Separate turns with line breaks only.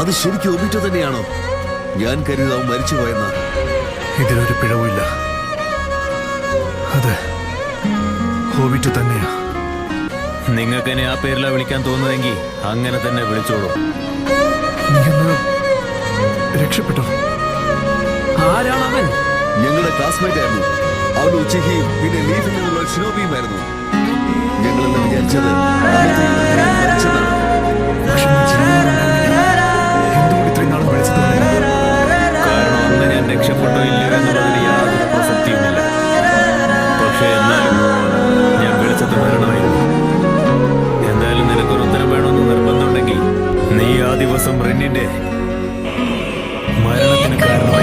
അത് ശരിക്കും ഒബിറ്റോ തന്നെയാണോ? ഞാൻ കരുതി അവൻ മരിച്ചുപോയെന്ന.
ഇതിലൊരു പിഴവുമില്ല. അതെ, ഒബിറ്റോ തന്നെയാ.
നിങ്ങൾക്ക് എന്നെ ആ പേരിലാ വിളിക്കാൻ തോന്നുന്നതെങ്കിൽ അങ്ങനെ തന്നെ വിളിച്ചോളൂ.
നീ ഒന്ന് രക്ഷപ്പെട്ടോ?
ആരാണ് അവൻ?
ഞങ്ങളുടെ ക്ലാസ്മേറ്റ് ആയിരുന്നു. അവന്റെ ഉച്ചയ്ക്ക് പിന്നെ ലീഫിൽ നിന്നുള്ള ഷിനോബിയുമായിരുന്നു. ഞങ്ങളെല്ലാം വിചാരിച്ചത് മരിച്ചതാണ്.
പക്ഷെ നീ ജീവനോടുണ്ടായിരുന്നില്ല. എന്തുകൊണ്ട് ഇത്രയും നാളും വിളിച്ചത് പോലെ?
കാരണം അന്ന് ഞാൻ രക്ഷപ്പെട്ടോ ഇല്ലയോ എന്നുള്ളതിന് യാതൊരു പ്രസക്തിയുമില്ല. പക്ഷെ എന്നാലും ഞാൻ വിളിച്ചത് മരണമായിരുന്നു. എന്തായാലും നിനക്കൊരു ഉത്തരം വേണമെന്ന് നിർബന്ധമുണ്ടെങ്കിൽ നീ ആ ദിവസം റിന്നിന്റെ മരണത്തിന് കാരണം